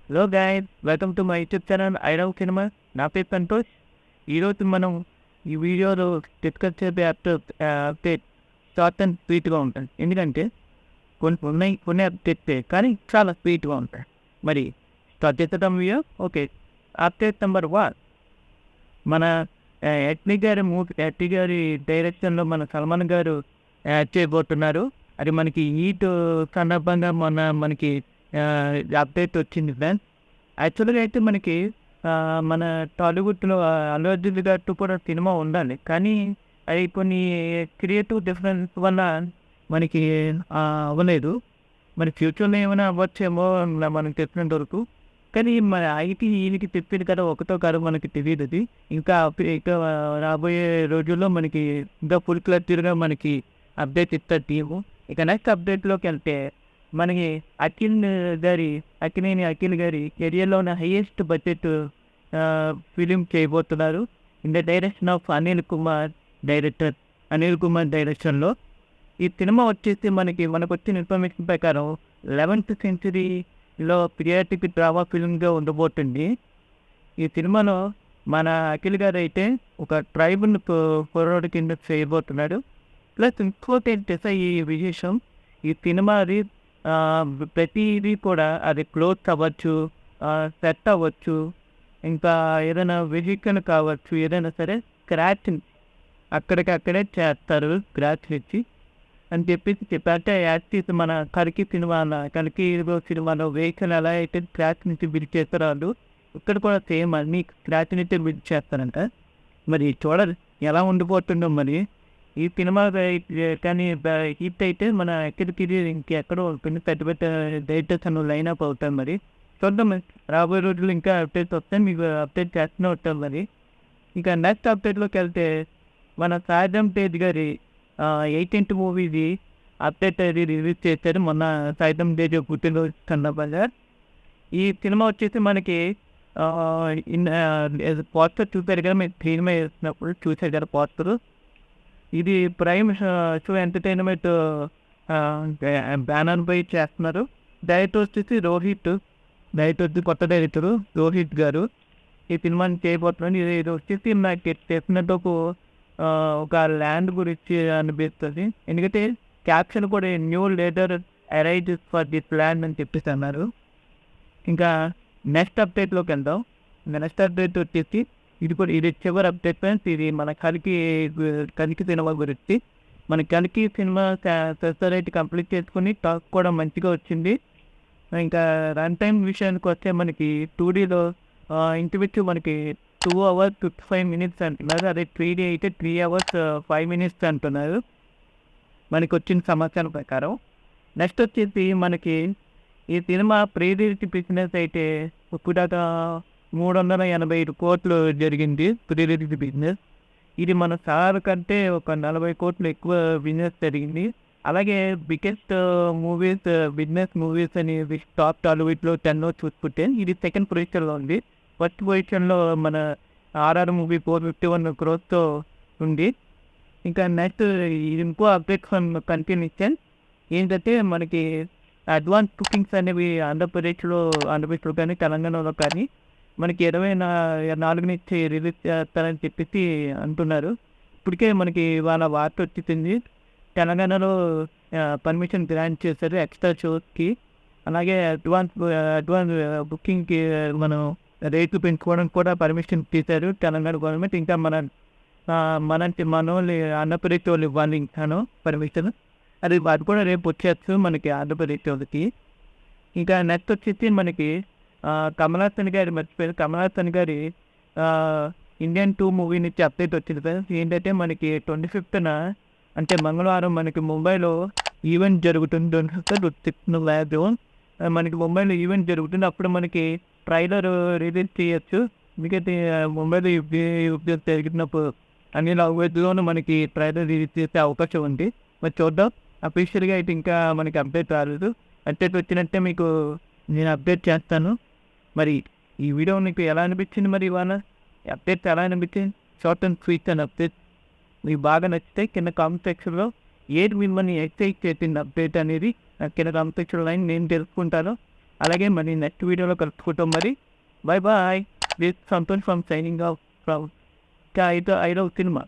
Hello guys, welcome to my YouTube channel I love cinema. నా పేరు సంతోష్. ఈరోజు మనం ఈ వీడియోలో డిస్కస్ చేసే అప్డేట్ షార్ట్ అండ్ స్వీట్గా ఉంటుంది. ఎందుకంటే కొన్ని అప్డేట్సే కానీ చాలా స్వీట్గా ఉంటాయి. మరి స్టార్ట్ చేద్దాం వీడియో. Okay, update number 1. మన ఎట్నీ గారి డైరెక్షన్లో మన సల్మాన్ గారు యాడ్ చేయబోతున్నారు. అది మనకి ఈద్ సందర్భంగా మనకి అప్డేట్ వచ్చింది ఫ్రెండ్స్. యాక్చువల్గా అయితే మనకి మన టాలీవుడ్లో అల్లు అర్జున్ గారితో కూడా సినిమా ఉండాలి, కానీ అది కొన్ని క్రియేటివ్ డిఫరెన్స్ వల్ల మనకి అవ్వలేదు. మరి ఫ్యూచర్లో ఏమైనా అవ్వచ్చేమో మనకు తెలిసినంత వరకు. కానీ మన ఈయనకి చెప్పింది కదా, ఒకటో కాదు మనకి తెలియదు. అది ఇంకా రాబోయే రోజుల్లో మనకి ఇంకా ఫుల్ క్లారిటీగా మనకి అప్డేట్ ఇస్తారు టీము. ఇక నెక్స్ట్ అప్డేట్లోకి వెళ్తే మనకి అక్కినేని గారి కెరియర్లో ఉన్న హైయెస్ట్ బడ్జెట్ ఫిలిం చేయబోతున్నారు. In the direction of Anil Kumar డైరెక్షన్లో. ఈ సినిమా వచ్చేసి మనకు వచ్చిన ఇన్ఫర్మేషన్ ప్రకారం 11th సెంచరీలో పీరియాడిక్ డ్రామా ఫిల్మ్గా ఉండబోతుంది. ఈ సినిమాలో మన అఖిల్ గారు అయితే ఒక ట్రైబల్ కుర్రోడు కింద చేయబోతున్నాడు. ప్లస్ ఇంకోటి ఏంటంటే ఈ విశేషం, ఈ సినిమాది ప్రతిదీ కూడా అది క్లోత్ అవ్వచ్చు, సెట్ అవ్వచ్చు, ఇంకా ఏదైనా వెహికల్ కావచ్చు, ఏదైనా సరే స్క్రాచ్ అక్కడికక్కడే చేస్తారు స్క్రాచ్ ఇచ్చి అని చెప్పారంటే యాక్టీస్ మన కల్కి సినిమాలో వెహికల్ ఎలా అయితే స్క్రాచ్ నుంచి బిల్డ్ చేస్తారో వాళ్ళు ఇక్కడ కూడా సేమ్ అన్ని స్క్రాచ్ నుంచి బిల్డ్ చేస్తారంట. మరి చూడాలి ఎలా ఉండిపోతుందో. మరి ఈ సినిమా కానీ హిట్ అయితే మన ఎక్కడికి ఇంకెక్కడో పెద్ద పెద్ద డైరెక్టర్స్ అన్న లైన్ అప్ అవుతాం. మరి చూద్దాం, రాబోయే రోజులు ఇంకా అప్డేట్స్ వస్తాయి, మీకు అప్డేట్ చేస్తూనే ఉంటాం. మరి ఇంకా నెక్స్ట్ అప్డేట్లోకి వెళ్తే మన సాయిధం తేజ్ గారి 18th మూవీది అప్డేట్ అది రిలీజ్ చేశారు మొన్న. సాయిధం తేజ్ పుట్టినరోజు సందర్భంగా ఈ సినిమా వచ్చేసి మనకి పోస్టర్ చూసారు కదా, మీరు స్క్రీన్ మీద వేసినప్పుడు చూసారు కదా పోస్టర్. ఇది ప్రైమ్ షో ఎంటర్టైన్మెంట్ బ్యానర్ పై చేస్తున్నారు. డైరెక్టర్ వచ్చేసి కొత్త డైరెక్టరు రోహిత్ గారు ఈ సినిమాని చేయబోతున్నారు. ఇది వచ్చేసి నాకు చెప్పినట్టు ఒక ల్యాండ్ గురించి అనిపిస్తుంది. ఎందుకంటే క్యాప్షన్ కూడా new leader arises for this land అని చెప్పేసి అన్నారు. ఇంకా నెక్స్ట్ అప్డేట్లోకి వెళ్దాం. నెక్స్ట్ అప్డేట్ వచ్చేసి ఇది చివరి అప్డేట్ ఫ్రెండ్స్. ఇది మన కలికి సినిమా గురించి. మన కలికి సినిమా సెసరైట్ కంప్లీట్ చేసుకుని టాక్ కూడా మంచిగా వచ్చింది. ఇంకా రన్ టైం విషయానికి వస్తే మనకి 2Dలో ఇంచుమించు మనకి 2 hours 55 minutes అంటున్నారు. అదే 3D అయితే 3 hours 5 minutes అంటున్నారు మనకి వచ్చిన సమాచారం ప్రకారం. నెక్స్ట్ వచ్చేసి మనకి ఈ సినిమా ప్రీ రిలీజ్ బిజినెస్ అయితే ఇప్పుడాక 385 కోట్లు జరిగింది ప్రీ రిలీజ్ బిజినెస్. ఇది మన సార్ కంటే ఒక 40 కోట్లు ఎక్కువ బిజినెస్ జరిగింది. అలాగే బిగ్గెస్ట్ బిజినెస్ మూవీస్ అని టాప్ టాలీవుడ్లో 10 చూసుకుంటే ఇది సెకండ్ పొజిషన్లో ఉంది. ఫస్ట్ పొజిషన్లో మన RR మూవీ 451 crores ఉంది. ఇంకా నెక్స్ట్ ఇంకో అప్డేట్ కంటిన్యూషన్ ఏంటంటే మనకి అడ్వాన్స్ బుకింగ్స్ అనేవి ఆంధ్రప్రదేశ్లో కానీ తెలంగాణలో కానీ మనకి 24 నుంచి రిలీజ్ చేస్తారని చెప్పేసి అంటున్నారు. ఇప్పటికే మనకి వాళ్ళ వార్త వచ్చింది. తెలంగాణలో పర్మిషన్ గ్రాంట్ చేశారు ఎక్స్ట్రా షోస్కి. అలాగే అడ్వాన్స్ బుకింగ్కి మనం రేట్లు పెంచుకోవడానికి కూడా పర్మిషన్ ఇచ్చేశారు తెలంగాణ గవర్నమెంట్. ఇంకా మన వాళ్ళు ఆంధ్రప్రదేశ్ వాళ్ళు ఇవ్వాలి ఇంకాను పర్మిషన్. అది కూడా రేపు వచ్చేచ్చు మనకి ఆంధ్రప్రదేశ్ వాళ్ళకి. ఇంకా నెక్స్ట్ వచ్చేసి మనకి కమల్ హాసన్ గారి ఇండియన్ 2 మూవీ నుంచి అప్డేట్ వచ్చింది ఫ్రెండ్స్. ఏంటంటే మనకి 25th అంటే మంగళవారం మనకి ముంబైలో ఈవెంట్ జరుగుతుంది. 25th మనకి ముంబైలో ఈవెంట్ జరుగుతుంది. అప్పుడు మనకి ట్రైలర్ రిలీజ్ చేయొచ్చు. ఎందుకంటే ముంబైలో యుద్ధం జరిగినప్పుడు అన్ని లాంగ్వేజ్లోనూ మనకి ట్రైలర్ రిలీజ్ చేసే అవకాశం ఉంది. మరి చూద్దాం. అఫీషియల్గా అయితే ఇంకా మనకి అప్డేట్ రాలేదు. అప్డేట్ వచ్చినట్టే మీకు నేను అప్డేట్ చేస్తాను. మరి ఈ వీడియో మీకు ఎలా అనిపించింది? మరి ఇవాళ అప్డేట్ ఎలా అనిపించింది? Short and sweet and update మీకు బాగా నచ్చితే కింద కామెంట్ సెక్షన్లో ఏది మిమ్మల్ని ఎక్సైట్ చేసింది అప్డేట్ అనేది నాకు కింద కామెంట్ సెక్షన్లో నేను తెలుసుకుంటాను. అలాగే మరి నెక్స్ట్ వీడియోలో కలుసుకుంటాం మరి. Bye bye. This Santosh from signing off from Airav cinema.